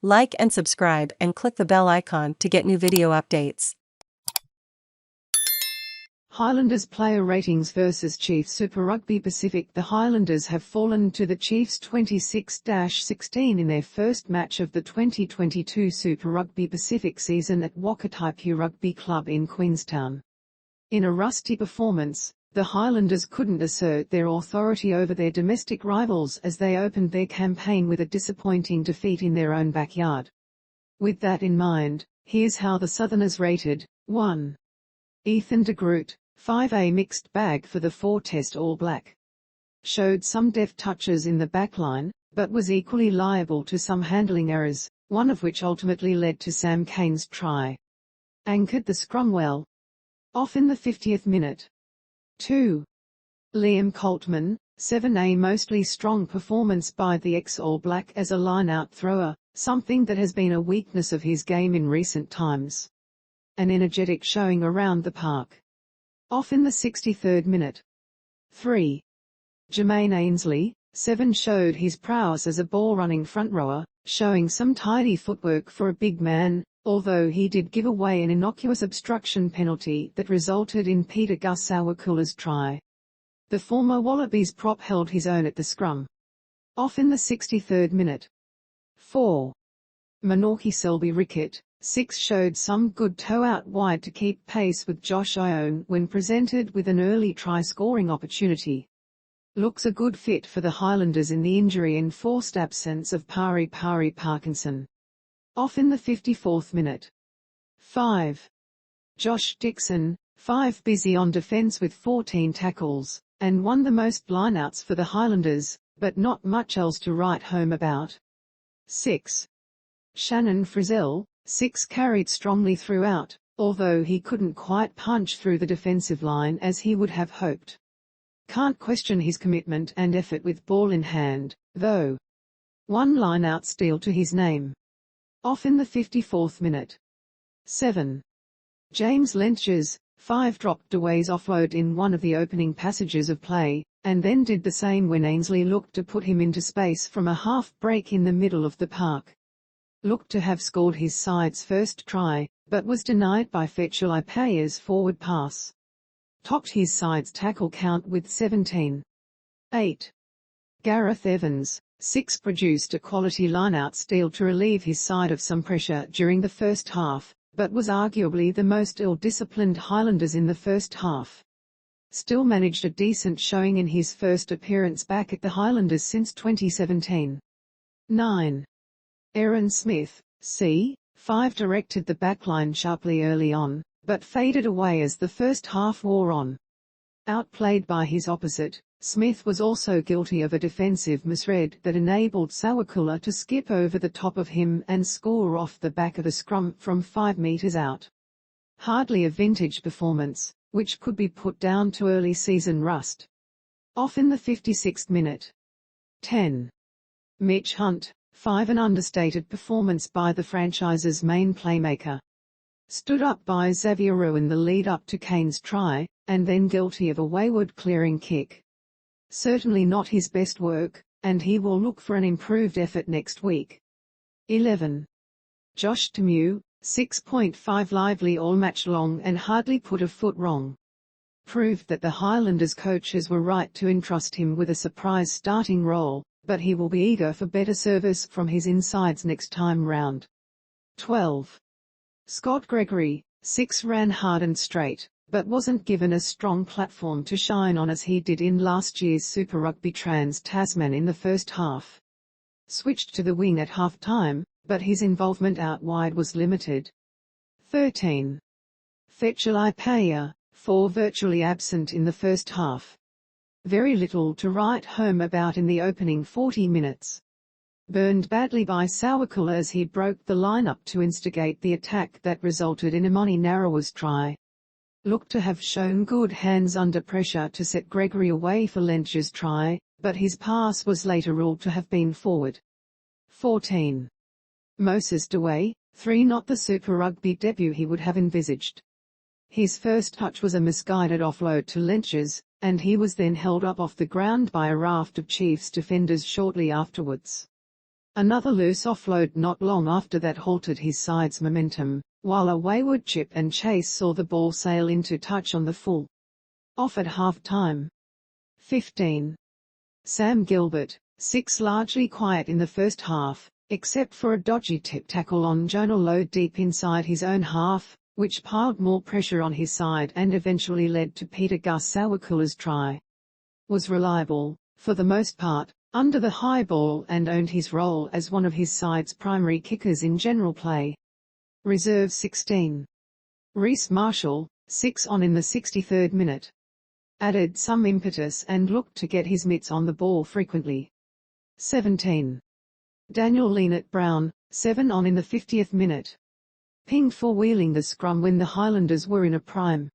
Like and subscribe and click the bell icon to get new video updates. Highlanders player ratings versus Chiefs Super Rugby Pacific. The Highlanders have fallen to the Chiefs 26-16 in their first match of the 2022 Super Rugby Pacific season at Wakatipu Rugby Club in Queenstown. In a rusty performance, the Highlanders couldn't assert their authority over their domestic rivals as they opened their campaign with a disappointing defeat in their own backyard. With that in mind, here's how the Southerners rated. 1. Ethan de Groot, 5A mixed bag for the 4-test All Black. Showed some deft touches in the backline, but was equally liable to some handling errors, one of which ultimately led to Sam Cane's try. Anchored the scrum well. Off in the 50th minute. 2. Liam Coltman, 7A mostly strong performance by the ex-All Black as a lineout thrower, something that has been a weakness of his game in recent times. An energetic showing around the park. Off in the 63rd minute. 3. Jermaine Ainsley, 7 showed his prowess as a ball-running front rower, showing some tidy footwork for a big man, although he did give away an innocuous obstruction penalty that resulted in Pita Gus Sowakula's try. The former Wallabies prop held his own at the scrum. Off in the 63rd minute. 4. Manaaki Selby Rickit, 6 showed some good toe out wide to keep pace with Josh Ioane when presented with an early try-scoring opportunity. Looks a good fit for the Highlanders in the injury-enforced absence of Pari Pari Parkinson. Off in the 54th minute. 5. Josh Dixon, 5 busy on defence with 14 tackles, and won the most lineouts for the Highlanders, but not much else to write home about. 6. Shannon Frizell, 6 carried strongly throughout, although he couldn't quite punch through the defensive line as he would have hoped. Can't question his commitment and effort with ball in hand, though. 1 lineout steal to his name. Off in the 54th minute. 7. James Lynch's, 5 dropped Dawai's offload in one of the opening passages of play, and then did the same when Ainsley looked to put him into space from a half break in the middle of the park. Looked to have scored his side's first try, but was denied by Fetuli Paea's forward pass. Topped his side's tackle count with 17. 8. Gareth Evans, 6 produced a quality lineout steal to relieve his side of some pressure during the first half, but was arguably the most ill-disciplined Highlanders in the first half. Still managed a decent showing in his first appearance back at the Highlanders since 2017. 9. Aaron Smith, c. 5 directed the backline sharply early on, but faded away as the first half wore on. Outplayed by his opposite, Smith was also guilty of a defensive misread that enabled Sowakula to skip over the top of him and score off the back of a scrum from 5 metres out. Hardly a vintage performance, which could be put down to early season rust. Off in the 56th minute. 10. Mitch Hunt, 5 an understated performance by the franchise's main playmaker. Stood up by Xavier Roe in the lead-up to Cane's try, and then guilty of a wayward clearing kick. Certainly not his best work, and he will look for an improved effort next week. 11. Josh Ioane, 6.5 lively all match long and hardly put a foot wrong. Proved that the Highlanders coaches were right to entrust him with a surprise starting role, but he will be eager for better service from his insides next time round. 12. Scott Gregory, 6 ran hard and straight, but wasn't given a strong platform to shine on as he did in last year's Super Rugby Trans Tasman in the first half. Switched to the wing at half-time, but his involvement out wide was limited. 13. Fetuli Paea, 4 virtually absent in the first half. Very little to write home about in the opening 40 minutes. Burned badly by Sowakula as he broke the lineup to instigate the attack that resulted in Emoni Narawa's try. Looked to have shown good hands under pressure to set Gregory away for Lynch's try, but his pass was later ruled to have been forward. 14. Mosese Dawai, 3 not the Super Rugby debut he would have envisaged. His first touch was a misguided offload to Lynch's, and he was then held up off the ground by a raft of Chiefs defenders shortly afterwards. Another loose offload not long after that halted his side's momentum, while a wayward chip and chase saw the ball sail into touch on the full. Off at half-time. 15. Sam Gilbert, 6 largely quiet in the first half, except for a dodgy tip tackle on Jonah Lowe deep inside his own half, which piled more pressure on his side and eventually led to Pita Gus Sowakula's try. Was reliable, for the most part, under the high ball and owned his role as one of his side's primary kickers in general play. Reserve 16. Reece Marshall, 6 on in the 63rd minute. Added some impetus and looked to get his mitts on the ball frequently. 17. Daniel Lienert-Brown, 7 on in the 50th minute. Pinged for wheeling the scrum when the Highlanders were in a prime.